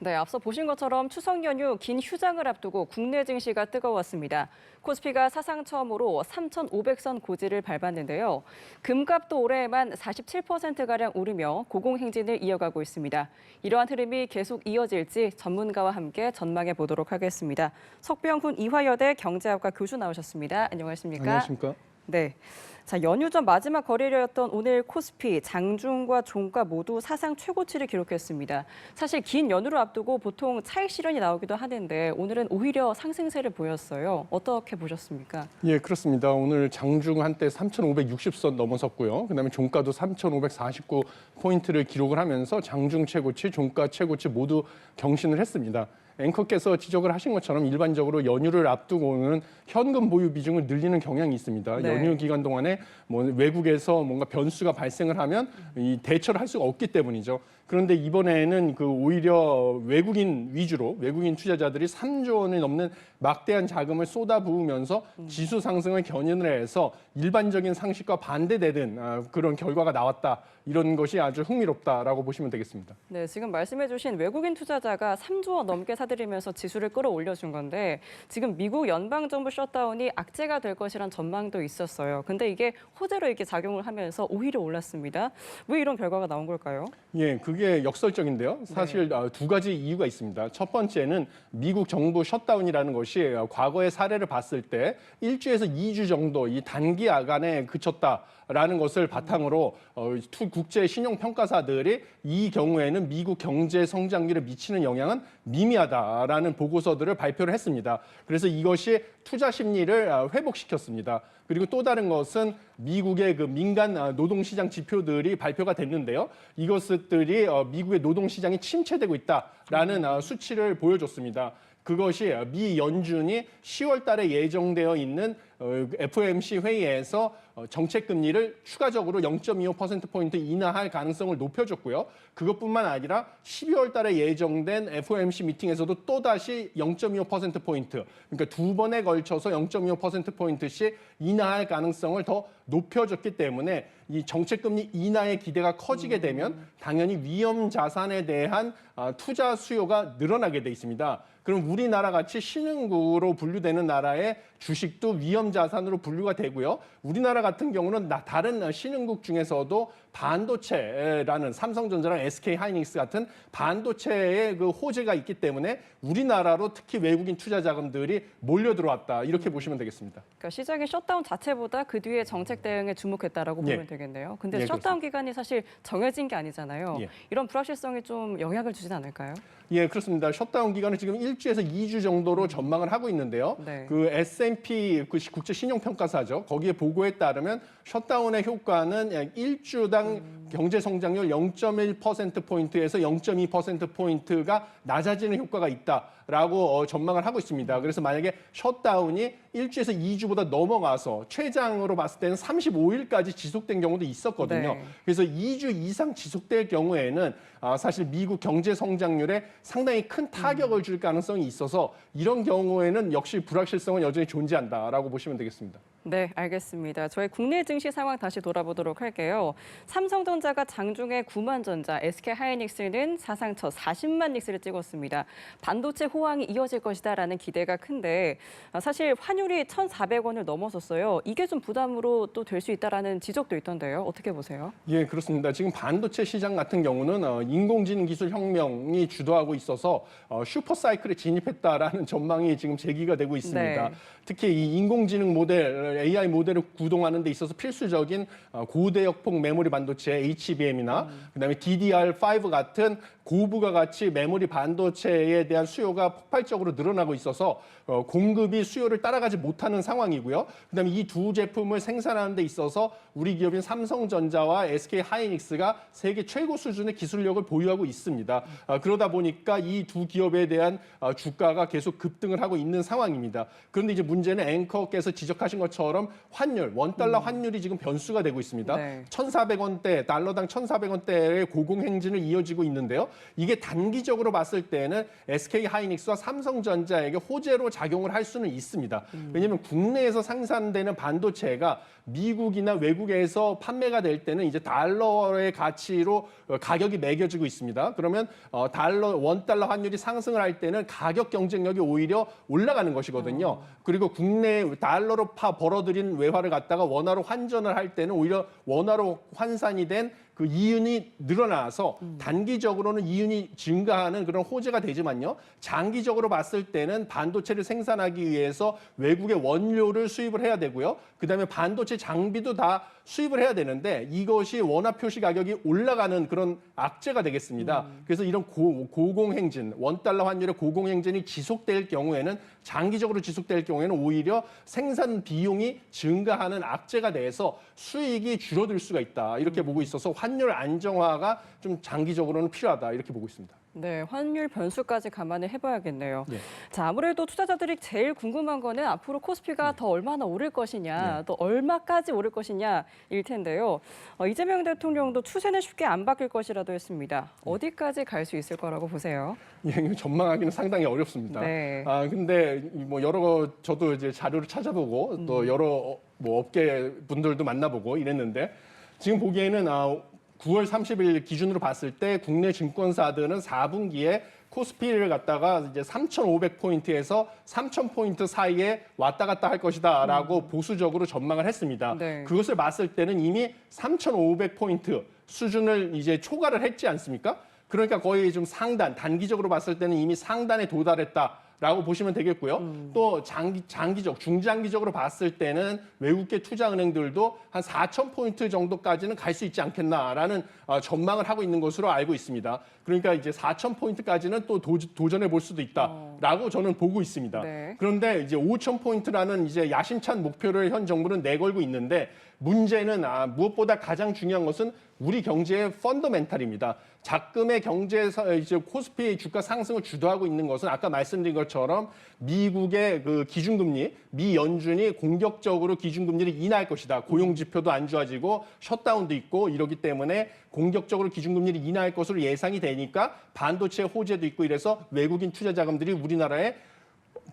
네, 앞서 보신 것처럼 추석 연휴 긴 휴장을 앞두고 국내 증시가 뜨거웠습니다. 코스피가 사상 처음으로 3,500선 고지를 밟았는데요. 금값도 올해에만 47%가량 오르며 고공행진을 이어가고 있습니다. 이러한 흐름이 계속 이어질지 전문가와 함께 전망해 보도록 하겠습니다. 석병훈 이화여대 경제학과 교수 나오셨습니다. 안녕하십니까? 안녕하십니까? 네. 자, 연휴 전 마지막 거래일이었던 오늘 코스피, 장중과 종가 모두 사상 최고치를 기록했습니다. 사실 긴 연휴를 앞두고 보통 차익 실현이 나오기도 하는데 오늘은 오히려 상승세를 보였어요. 어떻게 보셨습니까? 예, 그렇습니다. 오늘 장중 한때 3,560선 넘어섰고요. 그다음에 종가도 3,549포인트를 기록을 하면서 장중 최고치, 종가 최고치 모두 경신을 했습니다. 앵커께서 지적을 하신 것처럼 일반적으로 연휴를 앞두고는 현금 보유 비중을 늘리는 경향이 있습니다. 네. 연휴 기간 동안에 외국에서 뭔가 변수가 발생을 하면 이 대처를 할 수가 없기 때문이죠. 그런데 이번에는 오히려 외국인 위주로 외국인 투자자들이 3조 원을 넘는 막대한 자금을 쏟아부으면서 지수 상승을 견인을 해서 일반적인 상식과 반대되는 그런 결과가 나왔다. 이런 것이 아주 흥미롭다라고 보시면 되겠습니다. 네, 지금 말씀해주신 외국인 투자자가 3조 원 넘게 사들이면서 지수를 끌어올려준 건데 지금 미국 연방정부 셧다운이 악재가 될 것이란 전망도 있었어요. 근데 이게 호재로 이렇게 작용을 하면서 오히려 올랐습니다. 왜 이런 결과가 나온 걸까요? 예, 그게 역설적인데요. 사실 두 가지 이유가 있습니다. 첫 번째는 미국 정부 셧다운이라는 것이 과거의 사례를 봤을 때 1주에서 2주 정도 이 단기 야간에 그쳤다라는 것을 바탕으로 국제 신용평가사들이 이 경우에는 미국 경제 성장률에 미치는 영향은 미미하다라는 보고서들을 발표를 했습니다. 그래서 이것이 투자 심리를 회복시켰습니다. 그리고 또 다른 것은 미국의 민간 노동시장 지표들이 발표가 됐는데요. 이것들이 미국의 노동시장이 침체되고 있다라는 수치를 보여줬습니다. 그것이 미 연준이 10월 달에 예정되어 있는 FOMC 회의에서 정책 금리를 추가적으로 0.25%포인트 인하할 가능성을 높여줬고요. 그것뿐만 아니라 12월 달에 예정된 FOMC 미팅에서도 또다시 0.25%포인트, 그러니까 두 번에 걸쳐서 0.25%포인트씩 인하할 가능성을 더 높여줬기 때문에 이 정책 금리 인하의 기대가 커지게 되면 당연히 위험 자산에 대한 투자 수요가 늘어나게 돼 있습니다. 그럼 우리나라 같이 신흥국으로 분류되는 나라의 주식도 위험 자산으로 분류가 되고요. 우리나라 같은 경우는 다른 신흥국 중에서도 반도체라는 삼성전자랑 SK하이닉스 같은 반도체의 호재가 있기 때문에 우리나라로 특히 외국인 투자 자금들이 몰려 들어왔다. 이렇게 보시면 되겠습니다. 그러니까 시장의 셧다운 자체보다 그 뒤에 정책 대응에 주목했다라고 보면 되겠네요. 근데 셧다운 그렇습니다. 기간이 사실 정해진 게 아니잖아요. 예. 이런 불확실성이 좀 영향을 주진 않을까요? 예, 그렇습니다. 셧다운 기간은 지금 1주에서 2주 정도로 전망을 하고 있는데요. 네. S&P 국제 신용평가사죠. 거기에 보고에 따르면 셧다운의 효과는 약 1주당 경제 성장률 0.1%포인트에서 0.2%포인트가 낮아지는 효과가 있다라고 전망을 하고 있습니다. 그래서 만약에 셧다운이 1주에서 2주보다 넘어가서 최장으로 봤을 때는 35일까지 지속된 경우도 있었거든요. 네. 그래서 2주 이상 지속될 경우에는 사실 미국 경제 성장률에 상당히 큰 타격을 줄 가능성이 있어서 이런 경우에는 역시 불확실성은 여전히 존재한다라고 보시면 되겠습니다. 네, 알겠습니다. 저희 국내 증시 상황 다시 돌아보도록 할게요. 삼성전자가 장중에 9만 전자, SK하이닉스는 사상 첫 40만 닉스를 찍었습니다. 반도체 호황이 이어질 것이다라는 기대가 큰데 사실 환율이 1,400원을 넘어섰어요. 이게 좀 부담으로 또 될 수 있다라는 지적도 있던데요. 어떻게 보세요? 예, 그렇습니다. 지금 반도체 시장 같은 경우는 인공지능 기술 혁명이 주도하고 있어서 슈퍼 사이클에 진입했다라는 전망이 지금 제기가 되고 있습니다. 네. 특히 이 인공지능 모델, AI 모델을 구동하는 데 있어서 필수적인 고대역폭 메모리 반도체 HBM이나 그다음에 DDR5 같은 고부가 가치 메모리 반도체에 대한 수요가 폭발적으로 늘어나고 있어서 공급이 수요를 따라가지 못하는 상황이고요. 그다음에 이 두 제품을 생산하는 데 있어서 우리 기업인 삼성전자와 SK하이닉스가 세계 최고 수준의 기술력을 보유하고 있습니다. 그러다 보니까 이 두 기업에 대한 주가가 계속 급등을 하고 있는 상황입니다. 그런데 이제 문제는 앵커께서 지적하신 것처럼 것처럼 환율, 원달러 환율이 지금 변수가 되고 있습니다. 네. 1,400원대, 달러당 1,400원대의 고공행진을 이어지고 있는데요. 이게 단기적으로 봤을 때는 SK하이닉스와 삼성전자에게 호재로 작용을 할 수는 있습니다. 왜냐하면 국내에서 생산되는 반도체가 미국이나 외국에서 판매가 될 때는 이제 달러의 가치로 가격이 매겨지고 있습니다. 그러면 원달러 환율이 상승을 할 때는 가격 경쟁력이 오히려 올라가는 것이거든요. 그리고 국내 달러로 벌어들인 외화를 갖다가 원화로 환전을 할 때는 오히려 원화로 환산이 된 그 이윤이 늘어나서 단기적으로는 이윤이 증가하는 그런 호재가 되지만요. 장기적으로 봤을 때는 반도체를 생산하기 위해서 외국의 원료를 수입을 해야 되고요. 그다음에 반도체 장비도 다 수입을 해야 되는데 이것이 원화 표시 가격이 올라가는 그런 악재가 되겠습니다. 그래서 이런 고공행진, 원달러 환율의 고공행진이 지속될 경우에는 장기적으로 지속될 경우에는 오히려 생산 비용이 증가하는 악재가 돼서 수익이 줄어들 수가 있다. 이렇게 보고 있어서 환율 안정화가 좀 장기적으로는 필요하다. 이렇게 보고 있습니다. 네, 환율 변수까지 감안을 해봐야겠네요. 네. 자, 아무래도 투자자들이 제일 궁금한 거는 앞으로 코스피가 더 얼마나 오를 것이냐, 또 얼마까지 오를 것이냐일 텐데요. 이재명 대통령도 추세는 쉽게 안 바뀔 것이라도 했습니다. 어디까지 갈 수 있을 거라고 보세요? 예, 전망하기는 상당히 어렵습니다. 네. 근데 뭐 저도 이제 자료를 찾아보고 또 여러 뭐 업계 분들도 만나보고 이랬는데 지금 보기에는 9월 30일 기준으로 봤을 때 국내 증권사들은 4분기에 코스피를 갖다가 이제 3,500포인트에서 3,000포인트 사이에 왔다 갔다 할 것이다라고 보수적으로 전망을 했습니다. 네. 그것을 봤을 때는 이미 3,500포인트 수준을 이제 초과를 했지 않습니까? 그러니까 거의 좀 단기적으로 봤을 때는 이미 상단에 도달했다라고 보시면 되겠고요. 또 중장기적으로 봤을 때는 외국계 투자은행들도 한 4,000포인트 정도까지는 갈 수 있지 않겠나라는 전망을 하고 있는 것으로 알고 있습니다. 그러니까 이제 4,000포인트까지는 또 도전해 볼 수도 있다라고 저는 보고 있습니다. 네. 그런데 이제 5,000포인트라는 이제 야심찬 목표를 현 정부는 내걸고 있는데 문제는 무엇보다 가장 중요한 것은 우리 경제의 펀더멘탈입니다. 작금의 경제에서 이제 코스피 주가 상승을 주도하고 있는 것은 아까 말씀드린 것처럼 미국의 그 기준금리, 미 연준이 공격적으로 기준금리를 인하할 것이다. 고용 지표도 안 좋아지고 셧다운도 있고 이러기 때문에 공격적으로 기준금리를 인하할 것으로 예상이 되니까 반도체 호재도 있고 이래서 외국인 투자 자금들이 우리나라에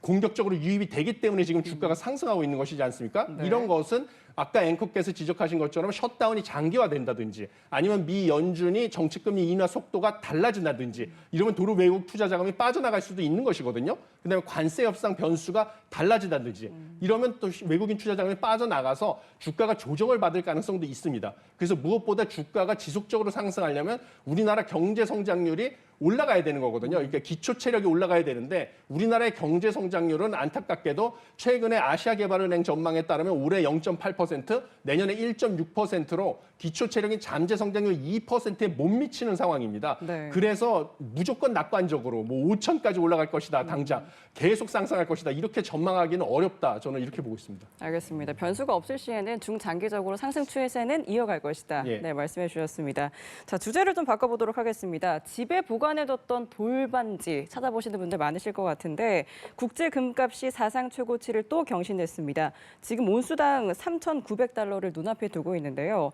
공격적으로 유입이 되기 때문에 지금 주가가 상승하고 있는 것이지 않습니까? 네. 이런 것은 아까 앵커께서 지적하신 것처럼 셧다운이 장기화된다든지 아니면 미 연준이 정책금리 인하 속도가 달라진다든지 이러면 도로 외국 투자 자금이 빠져나갈 수도 있는 것이거든요. 그다음에 관세 협상 변수가 달라진다든지 이러면 또 외국인 투자 자금이 빠져나가서 주가가 조정을 받을 가능성도 있습니다. 그래서 무엇보다 주가가 지속적으로 상승하려면 우리나라 경제 성장률이 올라가야 되는 거거든요. 그러니까 기초 체력이 올라가야 되는데 우리나라의 경제 성장률은 안타깝게도 최근에 아시아개발은행 전망에 따르면 올해 0.8%, 내년에 1.6%로 기초 체력인 잠재 성장률 2%에 못 미치는 상황입니다. 네. 그래서 무조건 낙관적으로 뭐 5천까지 올라갈 것이다. 당장 계속 상승할 것이다. 이렇게 전망하기는 어렵다. 저는 이렇게 보고 있습니다. 알겠습니다. 변수가 없을 시에는 중장기적으로 상승 추세는 이어갈 것이다. 예. 네, 말씀해 주셨습니다. 자, 주제를 좀 바꿔보도록 하겠습니다. 집에 보관해뒀던 돌반지 찾아보시는 분들 많으실 것 같은데 국제 금값이 사상 최고치를 또 경신했습니다. 지금 온수당 3,900달러를 눈앞에 두고 있는데요.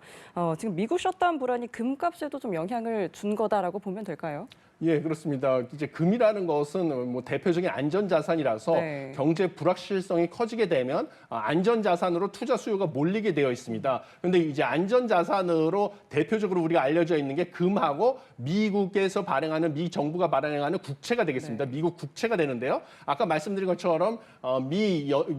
지금 미국 셧다운 불안이 금값에도 좀 영향을 준 거다라고 보면 될까요? 예, 그렇습니다. 이제 금이라는 것은 뭐 대표적인 안전자산이라서 네. 경제 불확실성이 커지게 되면 안전자산으로 투자 수요가 몰리게 되어 있습니다. 그런데 이제 안전자산으로 대표적으로 우리가 알려져 있는 게 금하고 미국에서 발행하는 미 정부가 발행하는 국채가 되겠습니다. 네. 미국 국채가 되는데요. 아까 말씀드린 것처럼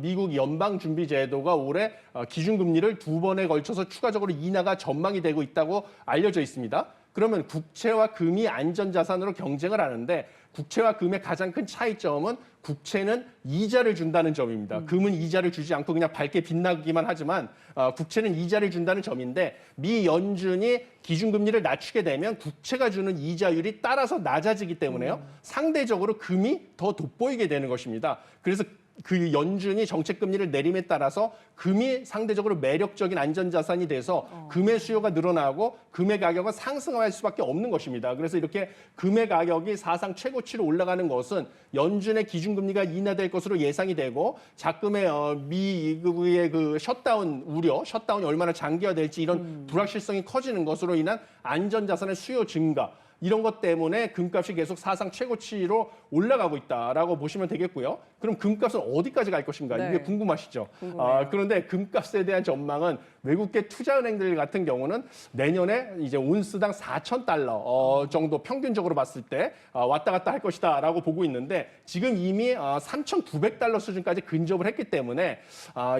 미국 연방준비제도가 올해 기준금리를 2번에 걸쳐서 추가적으로 인하가 전망이 되고 있다고 알려져 있습니다. 그러면 국채와 금이 안전자산으로 경쟁을 하는데 국채와 금의 가장 큰 차이점은 국채는 이자를 준다는 점입니다. 금은 이자를 주지 않고 그냥 밝게 빛나기만 하지만 국채는 이자를 준다는 점인데 미 연준이 기준금리를 낮추게 되면 국채가 주는 이자율이 따라서 낮아지기 때문에요. 상대적으로 금이 더 돋보이게 되는 것입니다. 그래서 그 연준이 정책 금리를 내림에 따라서 금이 상대적으로 매력적인 안전자산이 돼서 금의 수요가 늘어나고 금의 가격은 상승할 수밖에 없는 것입니다. 그래서 이렇게 금의 가격이 사상 최고치로 올라가는 것은 연준의 기준금리가 인하될 것으로 예상이 되고 작금의 미국의 그 셧다운 우려, 셧다운이 얼마나 장기화될지 이런 불확실성이 커지는 것으로 인한 안전자산의 수요 증가, 이런 것 때문에 금값이 계속 사상 최고치로 올라가고 있다라고 보시면 되겠고요. 그럼 금값은 어디까지 갈 것인가? 네. 이게 궁금하시죠? 궁금해요. 그런데 금값에 대한 전망은 외국계 투자은행들 같은 경우는 내년에 이제 온스당 4,000달러 정도 평균적으로 봤을 때 왔다 갔다 할 것이다라고 보고 있는데 지금 이미 3,900달러 수준까지 근접을 했기 때문에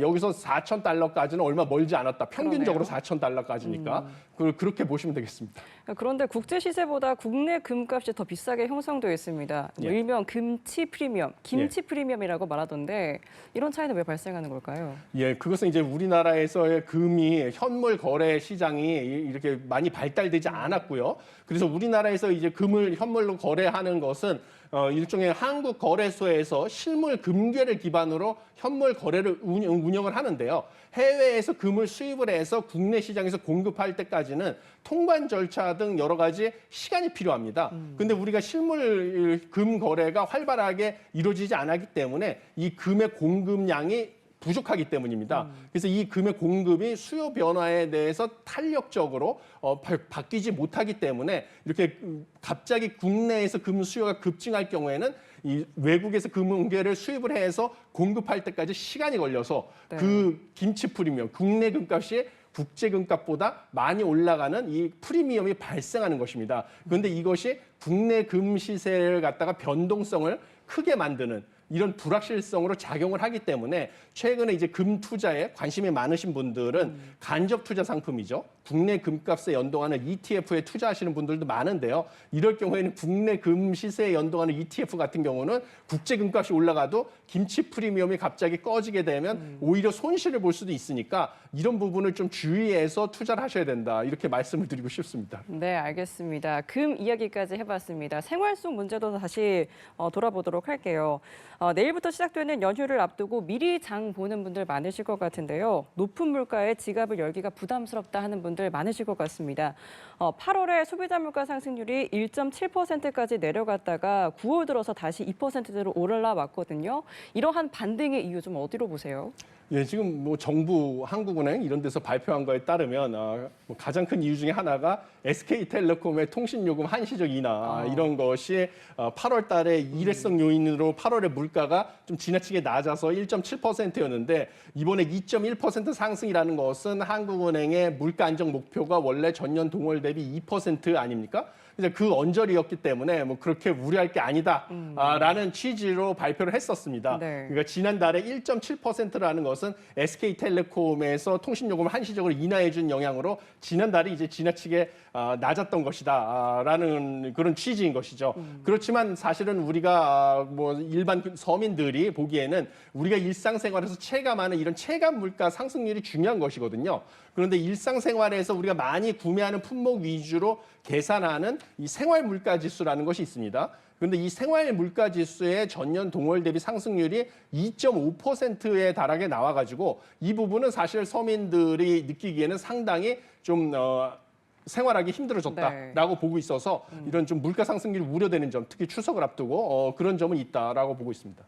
여기서 4,000달러까지는 얼마 멀지 않았다. 평균적으로 그러네요. 4,000달러까지니까 그렇게 보시면 되겠습니다. 그런데 국제 시세보다 국내 금값이 더 비싸게 형성되어 있습니다. 예. 일명 금치 프리미엄, 김치 프리미엄이라고 말하던데 이런 차이는 왜 발생하는 걸까요? 예, 그것은 이제 우리나라에서의 금이 현물 거래 시장이 이렇게 많이 발달되지 않았고요. 그래서 우리나라에서 이제 금을 현물로 거래하는 것은 일종의 한국 거래소에서 실물 금괴를 기반으로 현물 거래를 운영을 하는데요. 해외에서 금을 수입을 해서 국내 시장에서 공급할 때까지는 통관 절차 등 여러 가지 시간이 필요합니다. 근데 우리가 실물 금 거래가 활발하게 이루어지지 않았기 때문에 이 금의 공급량이 부족하기 때문입니다. 그래서 이 금의 공급이 수요 변화에 대해서 탄력적으로 바뀌지 못하기 때문에 이렇게 갑자기 국내에서 금 수요가 급증할 경우에는 이 외국에서 금괴를 수입을 해서 공급할 때까지 시간이 걸려서 네. 그 김치 프리미엄, 국내 금값이 국제 금값보다 많이 올라가는 이 프리미엄이 발생하는 것입니다. 그런데 이것이 국내 금 시세를 갖다가 변동성을 크게 만드는 이런 불확실성으로 작용을 하기 때문에 최근에 이제 금 투자에 관심이 많으신 분들은 간접 투자 상품이죠. 국내 금값에 연동하는 ETF에 투자하시는 분들도 많은데요. 이럴 경우에는 국내 금 시세에 연동하는 ETF 같은 경우는 국제 금값이 올라가도 김치 프리미엄이 갑자기 꺼지게 되면 오히려 손실을 볼 수도 있으니까 이런 부분을 좀 주의해서 투자를 하셔야 된다. 이렇게 말씀을 드리고 싶습니다. 네, 알겠습니다. 금 이야기까지 해봤습니다. 생활 속 문제도 다시 돌아보도록 할게요. 내일부터 시작되는 연휴를 앞두고 미리 장 보는 분들 많으실 것 같은데요. 높은 물가에 지갑을 열기가 부담스럽다 하는 분들 많으실 것 같습니다. 8월에 소비자 물가 상승률이 1.7%까지 내려갔다가 9월 들어서 다시 2%대로 올라왔거든요. 이러한 반등의 이유 좀 어디로 보세요? 예, 지금 뭐 정부, 한국은행 이런 데서 발표한 거에 따르면 뭐 가장 큰 이유 중에 하나가 SK텔레콤의 통신요금 한시적 인하 이런 것이 8월 달에 일회성 요인으로 8월에 물가가 좀 지나치게 낮아서 1.7%였는데 이번에 2.1% 상승이라는 것은 한국은행의 물가 안정 목표가 원래 전년 동월 대비 2% 아닙니까? 이제 그 언저리였기 때문에 뭐 그렇게 우려할 게 아니다라는 취지로 발표를 했었습니다. 네. 그러니까 지난달에 1.7%라는 것은 SK텔레콤에서 통신요금을 한시적으로 인하해준 영향으로 지난달이 이제 지나치게 낮았던 것이다라는 그런 취지인 것이죠. 그렇지만 사실은 우리가 뭐 일반 서민들이 보기에는 우리가 일상생활에서 체감하는 이런 체감 물가 상승률이 중요한 것이거든요. 그런데 일상생활에서 우리가 많이 구매하는 품목 위주로 계산하는 이 생활 물가 지수라는 것이 있습니다. 그런데 이 생활 물가 지수의 전년 동월 대비 상승률이 2.5%에 달하게 나와가지고 이 부분은 사실 서민들이 느끼기에는 상당히 좀 생활하기 힘들어졌다라고 보고 있어서 이런 좀 물가 상승률이 우려되는 점, 특히 추석을 앞두고 그런 점은 있다라고 보고 있습니다.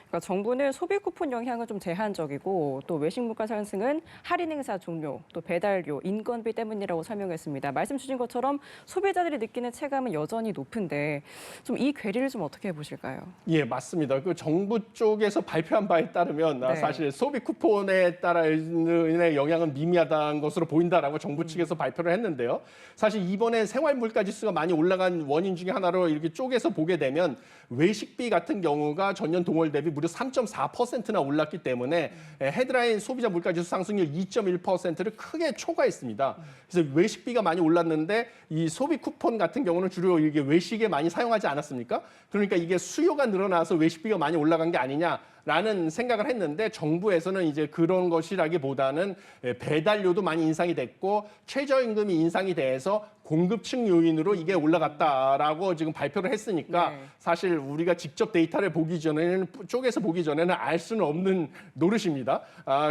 그러니까 정부는 소비 쿠폰 영향은 좀 제한적이고 또 외식 물가 상승은 할인 행사 종료, 또 배달료, 인건비 때문이라고 설명했습니다. 말씀 주신 것처럼 소비자들이 느끼는 체감은 여전히 높은데 좀 이 괴리를 좀 어떻게 보실까요? 예, 맞습니다. 그 정부 쪽에서 발표한 바에 따르면 네. 사실 소비 쿠폰에 따른 영향은 미미하다는 것으로 보인다라고 정부 측에서 발표를 했는데요. 사실 이번에 생활 물가 지수가 많이 올라간 원인 중에 하나로 이렇게 쪼개서 보게 되면 외식비 같은 경우가 전년 동월 대비 무려 3.4%나 올랐기 때문에 헤드라인 소비자 물가지수 상승률 2.1%를 크게 초과했습니다. 그래서 외식비가 많이 올랐는데 이 소비 쿠폰 같은 경우는 주로 이게 외식에 많이 사용하지 않았습니까? 그러니까 이게 수요가 늘어나서 외식비가 많이 올라간 게 아니냐라는 생각을 했는데 정부에서는 이제 그런 것이라기보다는 배달료도 많이 인상이 됐고 최저임금이 인상이 돼서 공급층 요인으로 이게 올라갔다라고 지금 발표를 했으니까 네. 사실 우리가 직접 데이터를 보기 전에는 쪽에서 보기 전에는 알 수는 없는 노릇입니다.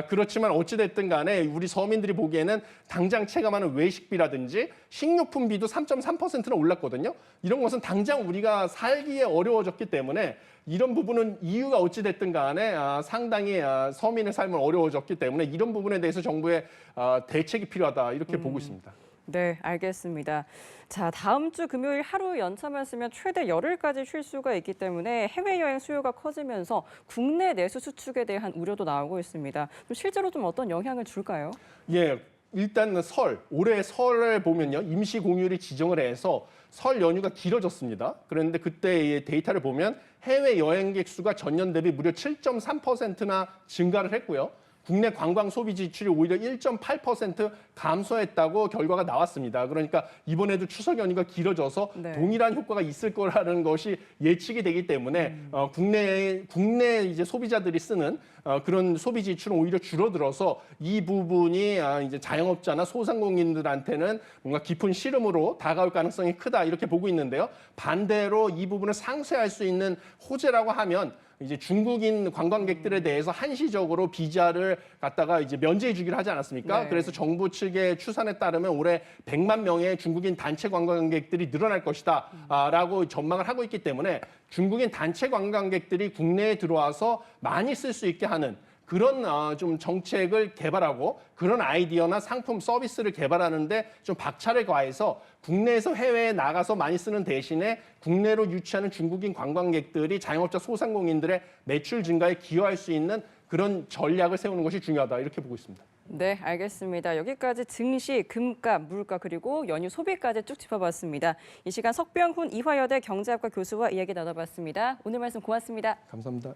그렇지만 어찌됐든 간에 우리 서민들이 보기에는 당장 체감하는 외식비라든지 식료품비도 3.3%나 올랐거든요. 이런 것은 당장 우리가 살기에 어려워졌기 때문에 이런 부분은 이유가 어찌됐든 간에 상당히 서민의 삶은 어려워졌기 때문에 이런 부분에 대해서 정부의 대책이 필요하다 이렇게 보고 있습니다. 네, 알겠습니다. 자, 다음 주 금요일 하루 연차만 쓰면 최대 열흘까지 쉴 수가 있기 때문에 해외여행 수요가 커지면서 국내 내수 수축에 대한 우려도 나오고 있습니다. 실제로 좀 어떤 영향을 줄까요? 예, 일단 올해 설을 보면요. 임시 공휴일이 지정을 해서 설 연휴가 길어졌습니다. 그런데 그때 데이터를 보면 해외 여행객 수가 전년 대비 무려 7.3%나 증가를 했고요. 국내 관광 소비 지출이 오히려 1.8% 감소했다고 결과가 나왔습니다. 그러니까 이번에도 추석 연휴가 길어져서 네. 동일한 효과가 있을 거라는 것이 예측이 되기 때문에 국내 이제 소비자들이 쓰는 그런 소비 지출은 오히려 줄어들어서 이 부분이 이제 자영업자나 소상공인들한테는 뭔가 깊은 시름으로 다가올 가능성이 크다 이렇게 보고 있는데요. 반대로 이 부분을 상쇄할 수 있는 호재라고 하면 이제 중국인 관광객들에 대해서 한시적으로 비자를 갖다가 이제 면제해 주기로 하지 않았습니까? 네. 그래서 정부 측의 추산에 따르면 올해 100만 명의 중국인 단체 관광객들이 늘어날 것이다 라고 전망을 하고 있기 때문에 중국인 단체 관광객들이 국내에 들어와서 많이 쓸 수 있게 하는 그런 좀 정책을 개발하고 그런 아이디어나 상품 서비스를 개발하는데 좀 박차를 가해서 국내에서 해외에 나가서 많이 쓰는 대신에 국내로 유치하는 중국인 관광객들이 자영업자 소상공인들의 매출 증가에 기여할 수 있는 그런 전략을 세우는 것이 중요하다 이렇게 보고 있습니다. 네, 알겠습니다. 여기까지 증시, 금값, 물가 그리고 연휴 소비까지 쭉 짚어봤습니다. 이 시간 석병훈 이화여대 경제학과 교수와 이야기 나눠봤습니다. 오늘 말씀 고맙습니다. 감사합니다.